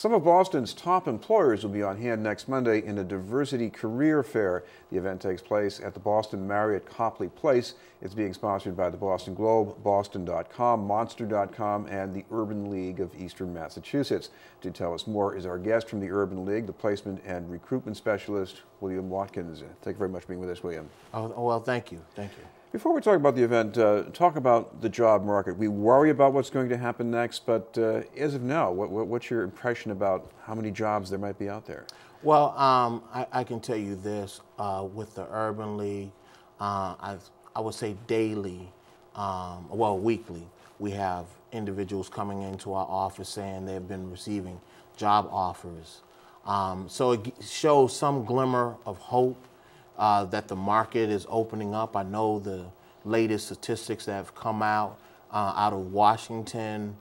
Some of Boston's top employers will be on hand next Monday in a diversity career fair. The event takes place at the Boston Marriott Copley Place. It's being sponsored by the Boston Globe, Boston.com, Monster.com, and the Urban League of Eastern Massachusetts. To tell us more is our guest from the Urban League, the placement and recruitment specialist, William Watkins. Thank you very much for being with us, William. Oh, well, thank you. Thank you. Before we talk about the event, talk about the job market. We worry about what's going to happen next, but as of now, what's your impression about how many jobs there might be out there? Well, I can tell you this, with the Urban League, I would say daily, well, weekly, we have individuals coming into our office saying they've been receiving job offers. So it shows some glimmer of hope. That the market is opening up. I know the latest statistics that have come out of Washington,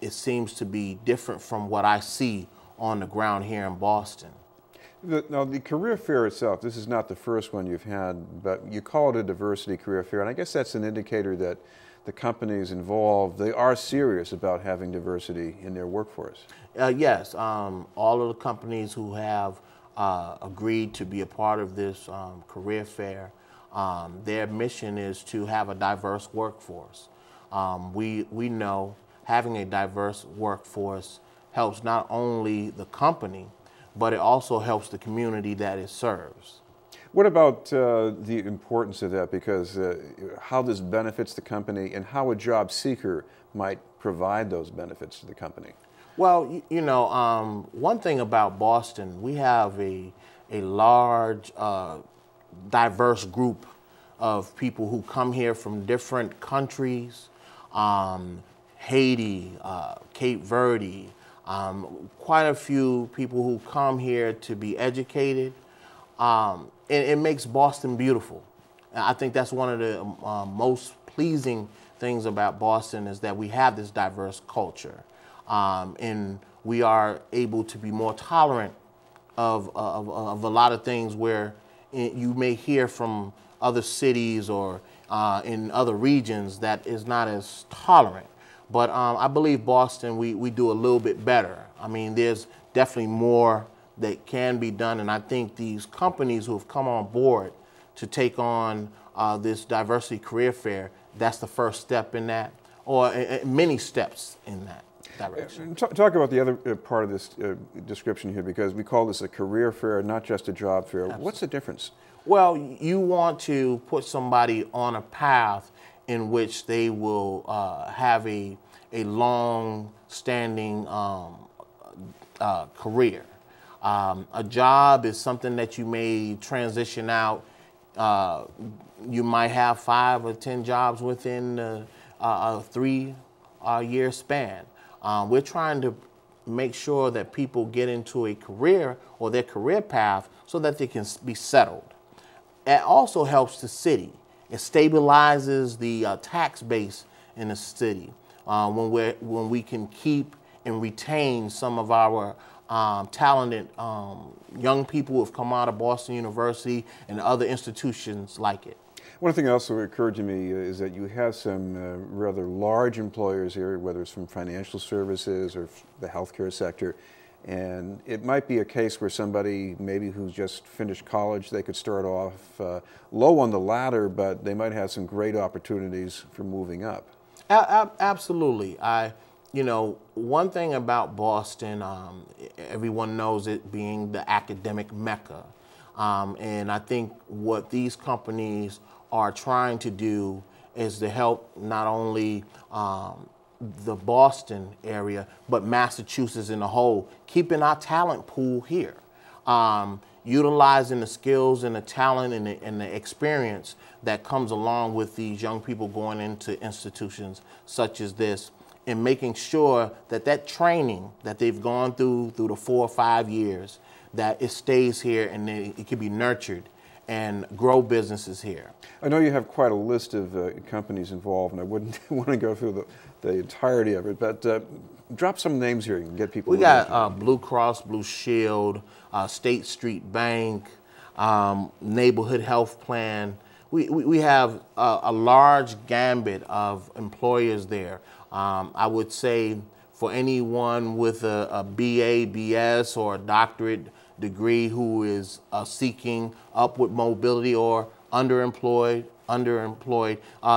it seems to be different from what I see on the ground here in Boston. Now, the career fair itself, this is not the first one you've had, but you call it a diversity career fair, and I guess that's an indicator that the companies involved, they are serious about having diversity in their workforce. Yes, all of the companies who have agreed to be a part of this career fair. Their mission is to have a diverse workforce. We know having a diverse workforce helps not only the company, but it also helps the community that it serves. What about the importance of that? Because how this benefits the company and how a job seeker might provide those benefits to the company? Well, you know, one thing about Boston, we have a large, diverse group of people who come here from different countries, Haiti, Cape Verde, quite a few people who come here to be educated. And it makes Boston beautiful. And I think that's one of the most pleasing things about Boston is that we have this diverse culture. And we are able to be more tolerant of a lot of things where you may hear from other cities or in other regions that is not as tolerant. But I believe Boston, we do a little bit better. I mean, there's definitely more that can be done, and I think these companies who have come on board to take on this diversity career fair, that's the first step in that, or many steps in that direction. Talk about the other part of this description here, because we call this a career fair, not just a job fair. Absolutely. What's the difference? Well, you want to put somebody on a path in which they will have a long-standing career. A job is something that you may transition out. You might have 5 or 10 jobs within a 3-year span. We're trying to make sure that people get into a career or their career path so that they can be settled. It also helps the city. It stabilizes the tax base in the city when we can keep and retain some of our talented young people who have come out of Boston University and other institutions like it. One thing else that occurred to me is that you have some rather large employers here, whether it's from financial services or the healthcare sector, and it might be a case where somebody maybe who's just finished college, they could start off low on the ladder, but they might have some great opportunities for moving up. Absolutely. You know, one thing about Boston, everyone knows it being the academic mecca. And I think what these companies are trying to do is to help not only the Boston area, but Massachusetts in a whole, keeping our talent pool here. Utilizing the skills and the talent and the experience that comes along with these young people going into institutions such as this, and making sure that that training that they've gone through the 4 or 5 years, that it stays here and it can be nurtured and grow businesses here. I know you have quite a list of companies involved, and I wouldn't want to go through the entirety of it, but drop some names here and get people. We got Blue Cross Blue Shield, State Street Bank, Neighborhood Health Plan. We have a large gambit of employers there. I would say for anyone with a BA, BS, or a doctorate degree who is seeking upward mobility or underemployed,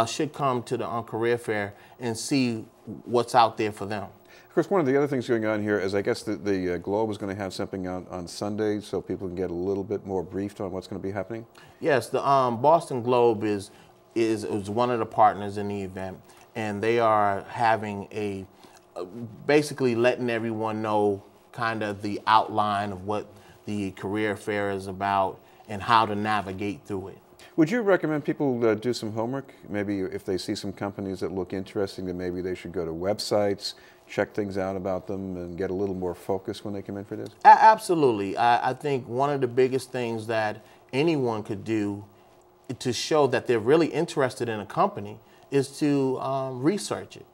should come to the career fair and see what's out there for them. Of course, one of the other things going on here is I guess the Globe is going to have something out on Sunday so people can get a little bit more briefed on what's going to be happening. Yes, the Boston Globe is one of the partners in the event, and they are having basically letting everyone know kind of the outline of what the career fair is about and how to navigate through it. Would you recommend people do some homework? Maybe if they see some companies that look interesting, then maybe they should go to websites, check things out about them, and get a little more focus when they come in for this? Absolutely. I think one of the biggest things that anyone could do to show that they're really interested in a company is to research it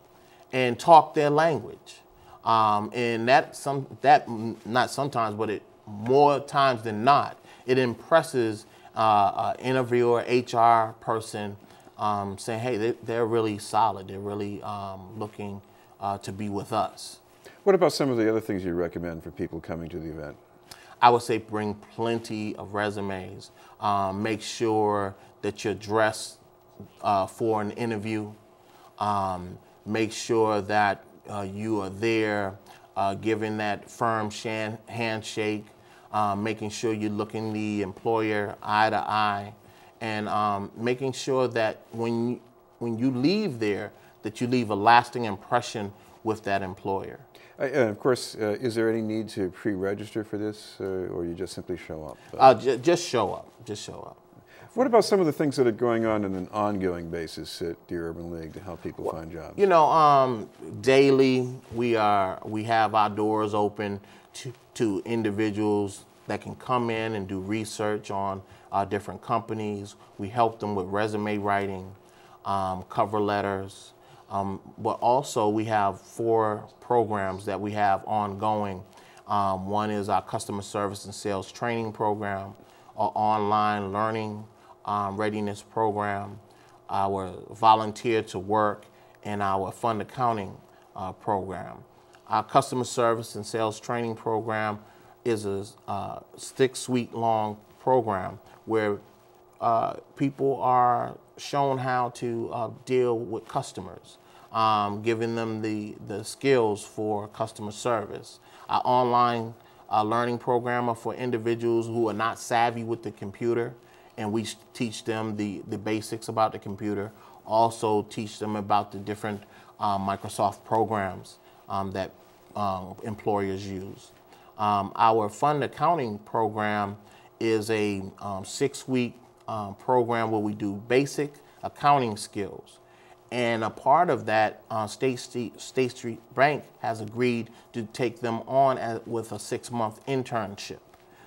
and talk their language. And not sometimes, but more times than not, it impresses interviewer, HR person, saying, hey, they're really solid. They're really looking to be with us. What about some of the other things you recommend for people coming to the event? I would say bring plenty of resumes. Make sure that you're dressed for an interview. Make sure that you are there giving that firm handshake, making sure you're looking the employer eye to eye, and making sure that when you leave there, that you leave a lasting impression with that employer. And of course, is there any need to pre-register for this, or you just simply show up? Just show up. Just show up. What about some of the things that are going on an ongoing basis at the Urban League to help people find jobs? You know, daily we have our doors open to individuals that can come in and do research on different companies. We help them with resume writing, cover letters, but also we have 4 programs that we have ongoing. One is our customer service and sales training program, our online learning readiness program, our volunteer to work, and our fund accounting program. Our customer service and sales training program is a 6-week long program where people are shown how to deal with customers, giving them the skills for customer service. Our online learning program are for individuals who are not savvy with the computer, and we teach them the basics about the computer. Also teach them about the different Microsoft programs that employers use. Our fund accounting program is a 6-week program where we do basic accounting skills. And a part of that, State Street Bank has agreed to take them on with a 6-month internship.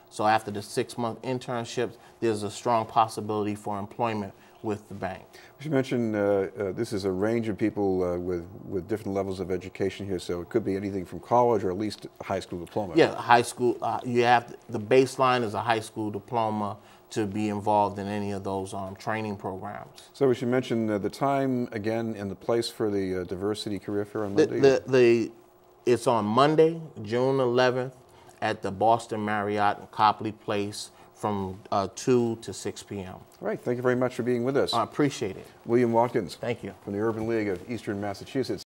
So after the 6-month internship, there's a strong possibility for employment with the bank. You mentioned this is a range of people with different levels of education here, so it could be anything from college or at least a high school diploma. Yeah, high school. The baseline is a high school diploma to be involved in any of those training programs. So we should mention the time again and the place for the Diversity Career Fair on Monday? It's on Monday, June 11th at the Boston Marriott in Copley Place from 2 to 6 p.m. All right, thank you very much for being with us. I appreciate it. William Watkins. Thank you. From the Urban League of Eastern Massachusetts.